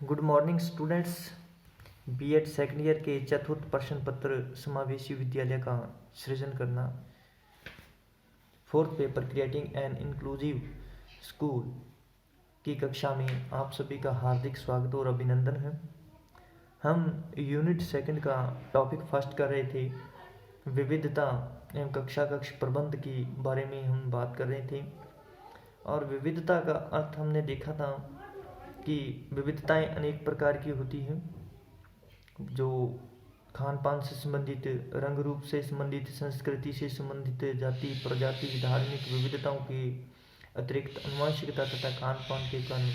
Good morning students. BEd second year के चतुर्थ प्रश्न पत्र समावेशी विद्यालय का सृजन करना, fourth paper creating an inclusive school की कक्षा में आप सभी का हार्दिक स्वागत और अभिनंदन है। हम यूनिट सेकंड का टॉपिक फर्स्ट कर रहे थे, विविधता एवं कक्षा कक्ष प्रबंध की बारे में हम बात कर रहे थे। और विविधता का अर्थ हमने देखा था कि विविधताएं अनेक प्रकार की होती हैं, जो खान पान से संबंधित, रंग रूप से संबंधित, संस्कृति से संबंधित, जाति प्रजाति धार्मिक विविधताओं के अतिरिक्त आनुवंशिकता तथा खान पान के कारण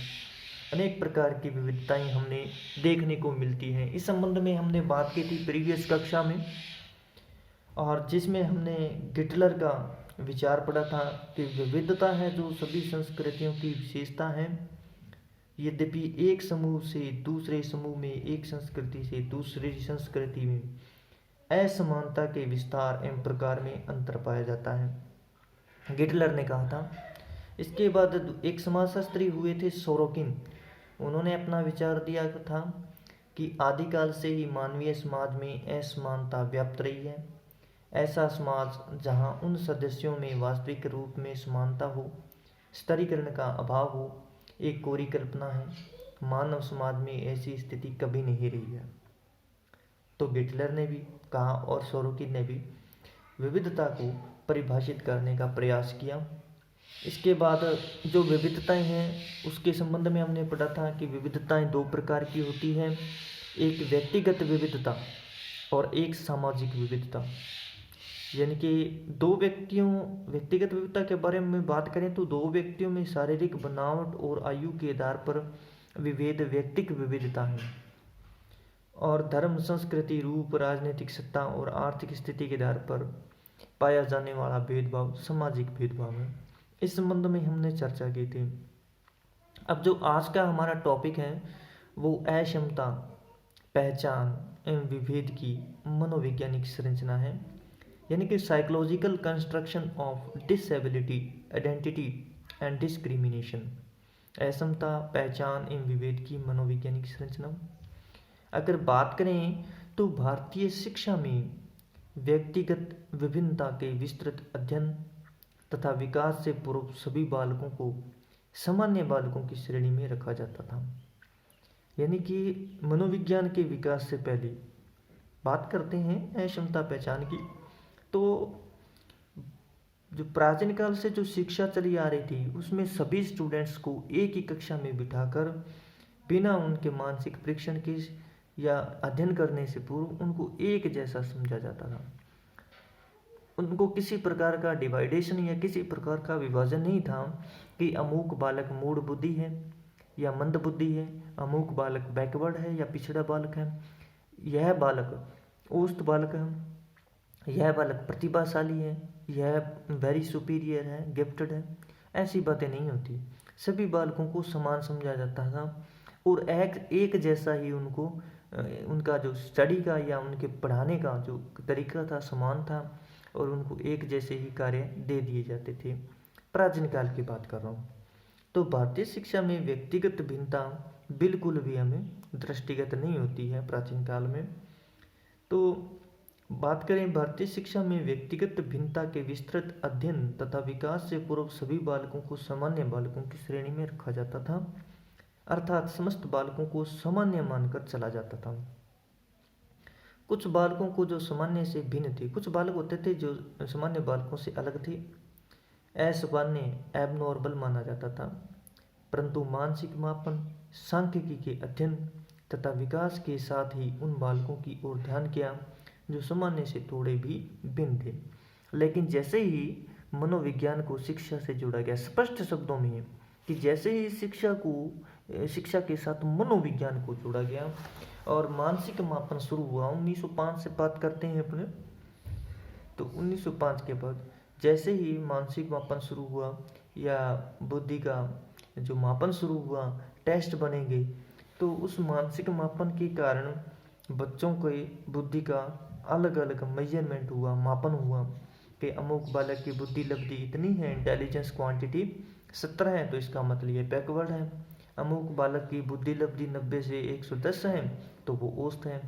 अनेक प्रकार की विविधताएं हमने देखने को मिलती हैं। इस संबंध में हमने बात की थी प्रीवियस कक्षा में, और जिसमें हमने गिटलर का विचार पढ़ा था कि विविधता है जो सभी संस्कृतियों की विशेषता है। यद्यपि एक समूह से दूसरे समूह में, एक संस्कृति से दूसरी संस्कृति में असमानता के विस्तार एवं प्रकार में अंतर पाया जाता है, गिटलर ने कहा था। इसके बाद एक समाजशास्त्री हुए थे सोरोकिन। उन्होंने अपना विचार दिया था कि आदिकाल से ही मानवीय समाज में असमानता व्याप्त रही है। ऐसा समाज जहां उन सदस्यों में वास्तविक रूप में समानता हो, स्तरीकरण का अभाव हो, एक कोरी कल्पना है। मानव समाज में ऐसी स्थिति कभी नहीं रही है। तो गिटलर ने भी कहा और सोरोकिन ने भी विविधता को परिभाषित करने का प्रयास किया। इसके बाद जो विविधताएं हैं उसके संबंध में हमने पढ़ा था कि विविधताएं दो प्रकार की होती हैं, एक व्यक्तिगत विविधता और एक सामाजिक विविधता। यानी कि व्यक्तिगत विविधता के बारे में बात करें तो दो व्यक्तियों में शारीरिक बनावट और आयु के आधार पर विभेद व्यक्तिक विविधता है, और धर्म, संस्कृति, रूप, राजनीतिक सत्ता और आर्थिक स्थिति के आधार पर पाया जाने वाला भेदभाव सामाजिक भेदभाव है। इस संबंध में हमने चर्चा की थी। अब जो आज का हमारा टॉपिक है वो अक्षमता, पहचान एवं विभेद की मनोवैज्ञानिक संरचना है, यानी कि psychological construction of disability, identity and discrimination. असमता, पहचान एवं विभेद की मनोवैज्ञानिक संरचना। अगर बात करें तो भारतीय शिक्षा में व्यक्तिगत विभिन्नता के विस्तृत अध्ययन तथा विकास से पूर्व सभी बालकों को सामान्य बालकों की श्रेणी में रखा जाता था। यानी कि मनोविज्ञान के विकास से पहले बात करते हैं अक्षमता पहचान की, तो जो प्राचीन काल से जो शिक्षा चली आ रही थी उसमें सभी स्टूडेंट्स को एक ही कक्षा में बिठाकर बिना उनके मानसिक परीक्षण के या अध्ययन करने से पूर्व उनको एक जैसा समझा जाता था। उनको किसी प्रकार का डिवाइडेशन या किसी प्रकार का विभाजन नहीं था कि अमुक बालक मूढ़ बुद्धि है या मंद बुद्धि है, अमुक बालक बैकवर्ड है या पिछड़ा बालक है, यह बालक औसत बालक है, यह बालक प्रतिभाशाली है, यह वेरी सुपीरियर है, गिफ्टेड है। ऐसी बातें नहीं होती। सभी बालकों को समान समझा जाता था और एक जैसा ही उनको उनका जो स्टडी का या उनके पढ़ाने का जो तरीका था समान था, और उनको एक जैसे ही कार्य दे दिए जाते थे। प्राचीन काल की बात कर रहा हूँ। तो भारतीय शिक्षा में व्यक्तिगत भिन्नता बिल्कुल भी हमें दृष्टिगत नहीं होती है प्राचीन काल में। तो बात करें भारतीय शिक्षा में व्यक्तिगत भिन्नता के विस्तृत अध्ययन तथा विकास से पूर्व सभी बालकों को सामान्य बालकों की श्रेणी में रखा जाता था, अर्थात समस्त बालकों को सामान्य मानकर चला जाता था। कुछ बालकों को जो सामान्य से भिन्न थे, कुछ बालक होते थे जो सामान्य बालकों से अलग थे, असामान्य, एबनॉर्मल माना जाता था। परंतु मानसिक मापन, सांख्यिकी के अध्ययन तथा विकास के साथ ही उन बालकों की ओर ध्यान किया जो सामान्य से थोड़े भी भिन्न थे। लेकिन जैसे ही मनोविज्ञान को शिक्षा से जोड़ा गया, स्पष्ट शब्दों में कि जैसे ही शिक्षा के साथ मनोविज्ञान को जोड़ा गया और मानसिक मापन शुरू हुआ, 1905 से बात करते हैं अपने, तो 1905 के बाद जैसे ही मानसिक मापन शुरू हुआ या बुद्धि का जो मापन शुरू हुआ, टेस्ट बनेंगे, तो उस मानसिक मापन के कारण बच्चों के बुद्धि का अलग अलग मेजरमेंट हुआ, मापन हुआ कि अमुक बालक की बुद्धि लब्धि इतनी है, इंटेलिजेंस क्वांटिटी 17 है, तो इसका मतलब ये बैकवर्ड है। अमुक बालक की बुद्धि लब्धि 90 से 110 है तो वो औसत है।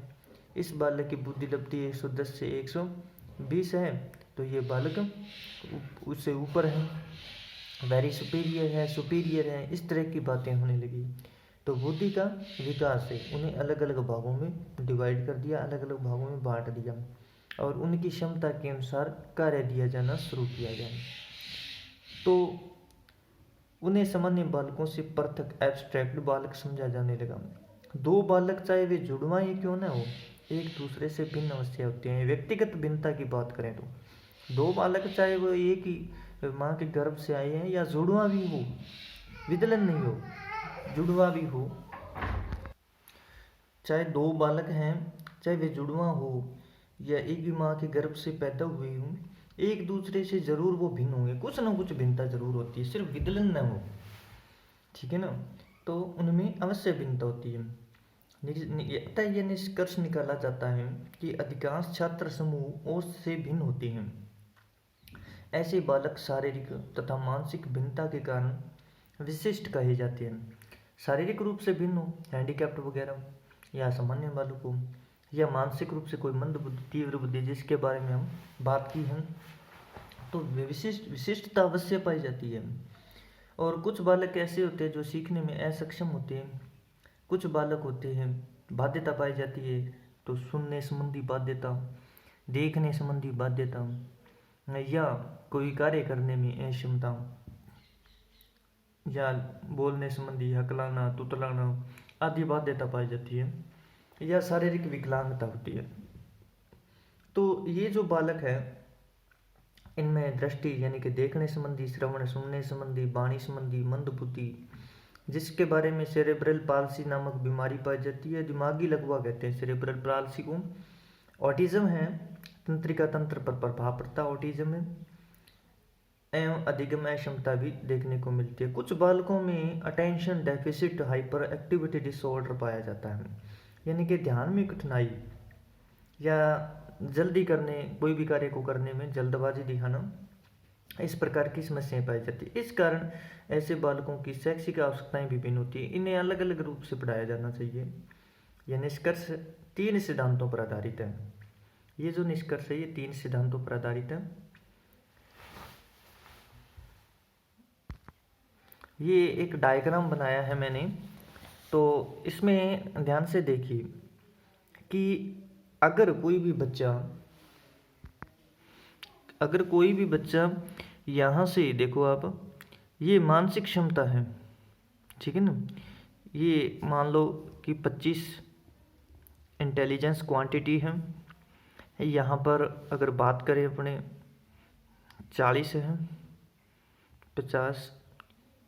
इस बालक की बुद्धि लब्धि 110 से 120 है तो ये बालक उससे ऊपर है, वेरी सुपीरियर है। इस तरह की बातें होने लगी। तो बुद्धि का विकास है, उन्हें अलग अलग भागों में डिवाइड कर दिया, अलग अलग भागों में बांट दिया और उनकी क्षमता के अनुसार कार्य दिया जाना शुरू किया गया। तो उन्हें सामान्य बालकों से पृथक एब्स्ट्रैक्ट बालक समझा जाने लगा। दो बालक चाहे वे जुड़वा ही क्यों ना हो, एक दूसरे से भिन्न अवश्य होते हैं। व्यक्तिगत भिन्नता की बात करें तो दो बालक चाहे वो एक ही माँ के गर्भ से आए हैं या जुड़वा भी हो, विदलन नहीं हो, जुड़वा भी हो, चाहे दो बालक हैं चाहे वे जुड़वा हो या एक ही माँ के गर्भ से पैदा हुए हों, एक दूसरे से जरूर वो भिन्न होंगे, कुछ ना कुछ भिन्नता जरूर होती है, सिर्फ विदलन ना हो, ठीक है ना। तो उनमें अवश्य भिन्नता होती है। अतः यह निष्कर्ष निकाला जाता है कि अधिकांश छात्र समूह औसत से भिन्न होते हैं। ऐसे बालक शारीरिक तथा मानसिक भिन्नता के कारण विशिष्ट कहे जाते हैं। शारीरिक रूप से भिन्न हो, हैंडीकैप्ड वगैरह या सामान्य बालक हो, या मानसिक रूप से कोई मंद बुद्धि तीव्र बुद्धि जिसके बारे में हम बात की है, तो विशिष्टता अवश्य पाई जाती है। और कुछ बालक ऐसे होते हैं जो सीखने में असक्षम होते हैं। कुछ बालक होते हैं बाध्यता पाई जाती है, तो सुनने संबंधी बाध्यता, देखने संबंधी बाध्यता या कोई कार्य करने में अक्षमता या बोलने संबंधी हकलाना तुतलाना आदि बाध्यता पाई जाती है, या शारीरिक विकलांगता होती है। तो ये जो बालक है इनमें दृष्टि यानी कि देखने संबंधी, श्रवण सुनने संबंधी, वाणी संबंधी, मंद बुद्धि जिसके बारे में सेरेब्रल पाल्सी नामक बीमारी पाई जाती है, दिमागी लकवा कहते हैं सेरेब्रल पाल्सी को। ऑटिज्म है, तंत्रिका तंत्र पर प्रभाव पड़ता ऑटिज्म में, एवं अधिगम क्षमता भी देखने को मिलती है। कुछ बालकों में attention deficit hyper activity disorder पाया जाता है, यानी कि ध्यान में कठिनाई या जल्दी करने, कोई भी कार्य को करने में जल्दबाजी दिखाना, इस प्रकार की समस्याएं पाई जाती है। इस कारण ऐसे बालकों की शैक्षिक आवश्यकताएं भी भिन्न होती है, इन्हें अलग अलग रूप से पढ़ाया जाना चाहिए। यह निष्कर्ष 3 सिद्धांतों पर आधारित है। ये जो निष्कर्ष है ये 3 सिद्धांतों पर आधारित है। ये एक डायग्राम बनाया है मैंने, तो इसमें ध्यान से देखिए कि अगर कोई भी बच्चा यहाँ से देखो आप, ये मानसिक क्षमता है, ठीक है ना। ये मान लो कि 25 इंटेलिजेंस क्वांटिटी है, यहाँ पर अगर बात करें अपने 40 है, 50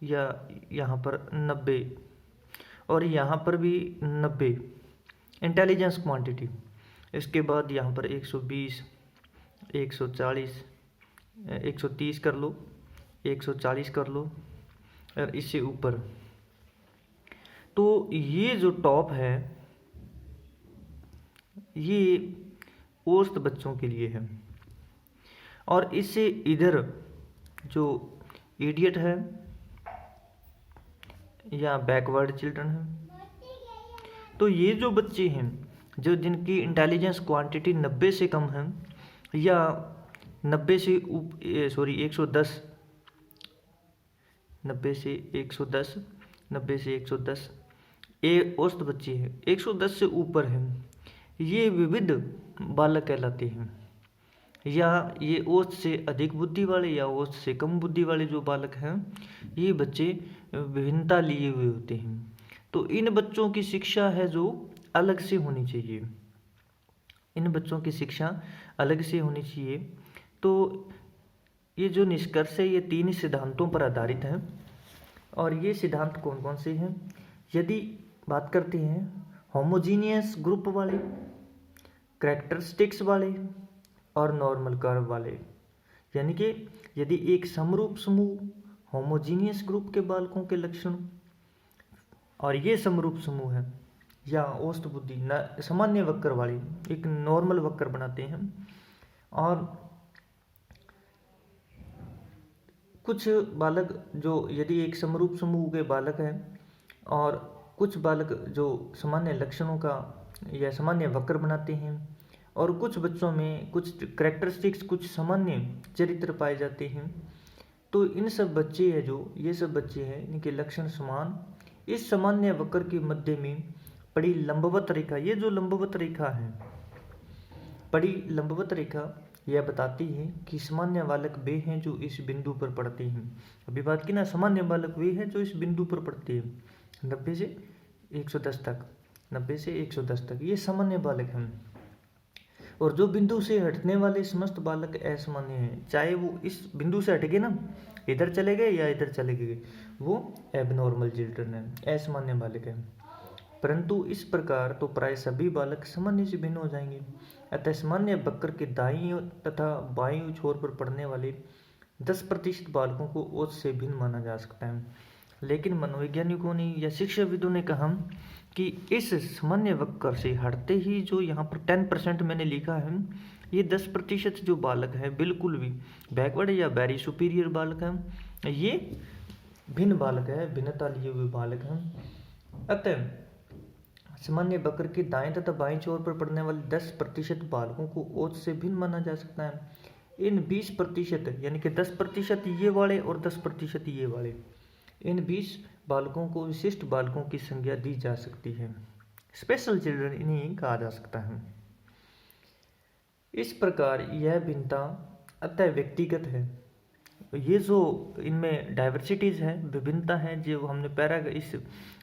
या यहाँ पर 90 और यहाँ पर भी 90 इंटेलिजेंस क्वांटिटी। इसके बाद यहाँ पर 120, 140, 130 कर लो, 140 कर लो और इससे ऊपर। तो ये जो टॉप है ये औसत बच्चों के लिए है, और इससे इधर जो इडियट है या बैकवर्ड चिल्ड्रन है, तो ये जो बच्चे हैं जो जिनकी इंटेलिजेंस क्वांटिटी 90 से कम है या 90 से 110, 90 से 110, 90 से 110 ये औसत बच्चे हैं। 110 से ऊपर हैं, ये विविध बालक कहलाते हैं, या ये औसत से अधिक बुद्धि वाले या औसत से कम बुद्धि वाले जो बालक हैं, ये बच्चे विभिन्नता लिए हुए होते हैं। तो इन बच्चों की शिक्षा है जो अलग से होनी चाहिए, इन बच्चों की शिक्षा अलग से होनी चाहिए। तो ये जो निष्कर्ष है ये 3 सिद्धांतों पर आधारित है। और ये सिद्धांत कौन कौन से हैं? यदि बात करते हैं होमोजीनियस ग्रुप वाले, कैरेक्टरिस्टिक्स वाले और नॉर्मल कर्व वाले, यानी कि यदि एक समरूप समूह होमोजीनियस ग्रुप के बालकों के लक्षण और ये समरूप समूह है या औसत बुद्धि सामान्य वक्र वाले एक नॉर्मल वक्र बनाते हैं, और कुछ बालक जो यदि एक समरूप समूह के बालक हैं और कुछ बालक जो सामान्य लक्षणों का या सामान्य वक्र बनाते हैं, और कुछ बच्चों में कुछ करेक्टरिस्टिक्स, कुछ सामान्य चरित्र पाए जाते हैं। तो इन सब बच्चे हैं जो ये सब बच्चे हैं, इनके लक्षण समान, इस सामान्य वक्र के मध्य में पड़ी लंबवत रेखा, ये जो लंबवत रेखा है, पड़ी लंबवत रेखा यह बताती है कि सामान्य बालक वे हैं जो इस बिंदु पर पड़ते हैं। अभी बात की ना, सामान्य बालक वे हैं जो इस बिंदु पर पड़ते हैं 90 से 110 तक, 90 से 110 तक ये सामान्य बालक हैं। और जो बिंदु से हटने वाले समस्त बालक असामान्य हैं, चाहे वो इस बिंदु से हट गए ना, इधर चले गए या इधर चले गए, वो एबनॉर्मल चिल्ड्रन है, असामान्य बालक है। परंतु इस प्रकार तो प्राय सभी बालक सामान्य से भिन्न हो जाएंगे। अतः सामान्य वक्र के दाईं तथा बाईं छोर पर पड़ने वाले 10% बालकों को औसत से भिन्न माना जा सकता है। लेकिन मनोवैज्ञानिकों ने या शिक्षाविदों ने कहा कि इस सामान्य वक्र से हटते ही जो यहाँ पर 10% मैंने लिखा है, ये 10% जो बालक है बिल्कुल भी बैकवर्ड या वेरी सुपीरियर बालक है, ये भिन्न बालक है, भिन्नता लिए हुए बालक हैं। अतः सामान्य वक्र के दाएं तथा बाएं छोर पर पड़ने वाले 10% बालकों को औसत से भिन्न माना जा सकता है। इन 20% यानी कि 10% ये वाले और 10% ये वाले, इन 20 बालकों को विशिष्ट बालकों की संज्ञा दी जा सकती है, स्पेशल चिल्ड्रन इन्हें कहा जा सकता है। इस प्रकार यह भिन्नता अतः व्यक्तिगत है। ये जो इनमें डाइवर्सिटीज है, विभिन्नता है, जो हमने इस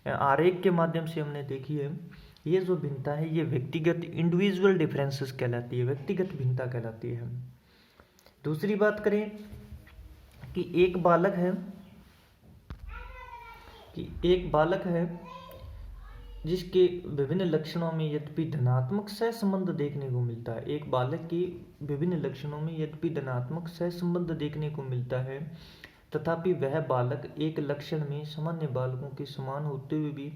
आरेख के माध्यम से हमने देखी है, ये जो भिन्नता है ये व्यक्तिगत इंडिविजुअल डिफरेंसेस कहलाती है, व्यक्तिगत भिन्नता कहलाती है। दूसरी बात करें कि एक बालक है जिसके विभिन्न लक्षणों में यद्यपि धनात्मक सहसंबंध देखने को मिलता है, एक बालक के विभिन्न लक्षणों में यद्यपि धनात्मक सहसंबंध देखने को मिलता है, तथापि वह बालक एक लक्षण में सामान्य बालकों के समान होते हुए भी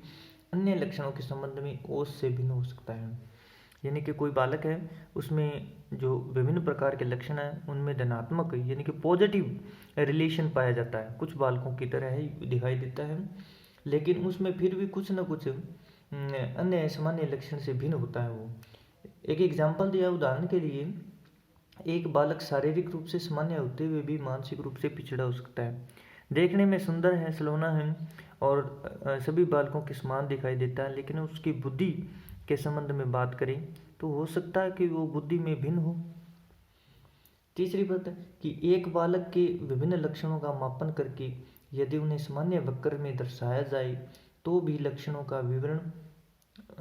अन्य लक्षणों के संबंध में औसत से भिन्न हो सकता है। यानी कि कोई बालक है, उसमें जो विभिन्न प्रकार के लक्षण हैं उनमें धनात्मक यानी कि पॉजिटिव रिलेशन पाया जाता है, कुछ बालकों की तरह ही दिखाई देता है, लेकिन उसमें फिर भी कुछ न कुछ अन्य सामान्य लक्षण से भिन्न होता है। वो एक एग्जाम्पल दिया, उदाहरण के लिए एक बालक शारीरिक रूप से सामान्य होते हुए भी मानसिक रूप से पिछड़ा हो सकता है, देखने में सुंदर है, सलोना है और सभी बालकों के समान दिखाई देता है, लेकिन उसकी बुद्धि के संबंध में बात करें तो हो सकता है कि वो बुद्धि में भिन्न हो। तीसरी बात है कि एक बालक के विभिन्न लक्षणों का मापन करके यदि उन्हें सामान्य वक्र में दर्शाया जाए तो भी लक्षणों का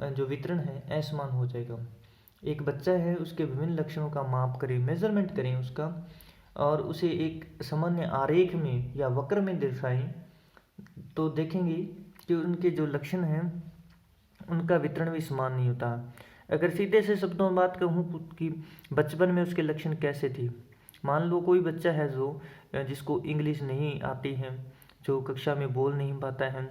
जो वितरण है असमान हो जाएगा। एक बच्चा है, उसके विभिन्न लक्षणों का माप करें, मेजरमेंट करें उसका, और उसे एक सामान्य आरेख में या वक्र में दर्शाएं, तो देखेंगे कि उनके जो लक्षण हैं उनका वितरण भी समान नहीं होता। अगर सीधे से शब्दों में बात कहूँ कि बचपन में उसके लक्षण कैसे थे, मान लो कोई बच्चा है जिसको इंग्लिश नहीं आती है, जो कक्षा में बोल नहीं पाता है,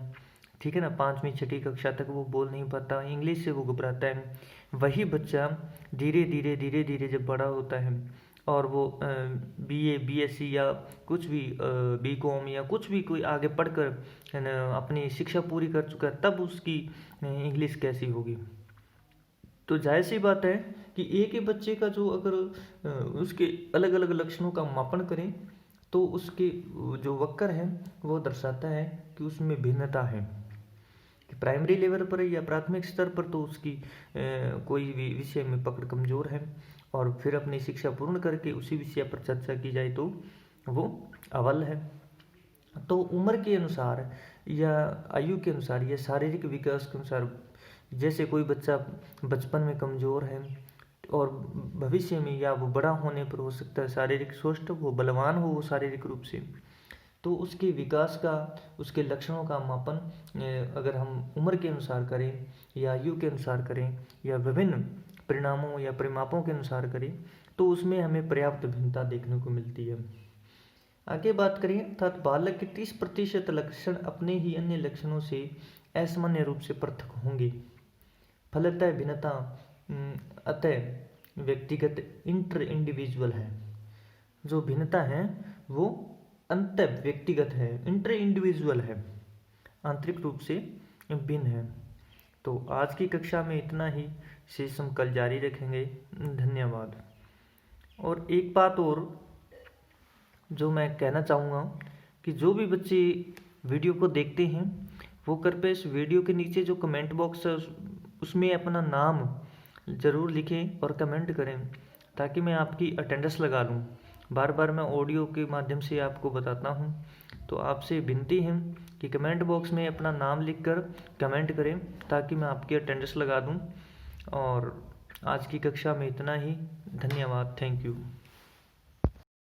ठीक है ना, 5वीं 6ठी कक्षा तक वो बोल नहीं पाता, इंग्लिश से वो घबराता है। वही बच्चा धीरे धीरे जब बड़ा होता है और वो BA BSc या कुछ भी BCom या कुछ भी कोई आगे पढ़कर है ना अपनी शिक्षा पूरी कर चुका है, तब उसकी इंग्लिश कैसी होगी। तो जाहिर सी बात है कि एक ही बच्चे का जो अगर उसके अलग अलग लक्षणों का मापन करें तो उसके जो वक्र है वो दर्शाता है कि उसमें भिन्नता है। कि प्राइमरी लेवल पर या प्राथमिक स्तर पर तो उसकी कोई भी विषय में पकड़ कमज़ोर है, और फिर अपनी शिक्षा पूर्ण करके उसी विषय पर चर्चा की जाए तो वो अव्वल है। तो उम्र के अनुसार या आयु के अनुसार या शारीरिक विकास के अनुसार, जैसे कोई बच्चा बचपन में कमज़ोर है और भविष्य में या वो बड़ा होने पर हो सकता है शारीरिक स्वस्थ, वो बलवान हो वो शारीरिक रूप से, तो उसके विकास का, उसके लक्षणों का मापन अगर हम उम्र के अनुसार करें या आयु के अनुसार करें या विभिन्न परिणामों या परिमापों के अनुसार करें तो उसमें हमें पर्याप्त भिन्नता देखने को मिलती है। आगे बात करें, अर्थात बालक के 30% लक्षण अपने ही अन्य लक्षणों से असामान्य रूप से पृथक होंगे। फलतः भिन्नता अतः व्यक्तिगत इंटर इंडिविजुअल है। जो भिन्नता है वो अंत व्यक्तिगत है, इंटर इंडिविजुअल है, आंतरिक रूप से भिन्न है। तो आज की कक्षा में इतना ही, शेष हम कल जारी रखेंगे। धन्यवाद। और एक बात और जो मैं कहना चाहूँगा कि जो भी बच्चे वीडियो को देखते हैं वो कृपया इस वीडियो के नीचे जो कमेंट बॉक्स है उसमें अपना नाम ज़रूर लिखें और कमेंट करें, ताकि मैं आपकी अटेंडेंस लगा लूँ। बार बार मैं ऑडियो के माध्यम से आपको बताता हूँ, तो आपसे विनती है कि कमेंट बॉक्स में अपना नाम लिखकर कमेंट करें, ताकि मैं आपकी अटेंडेंस लगा दूँ। और आज की कक्षा में इतना ही। धन्यवाद। Thank you.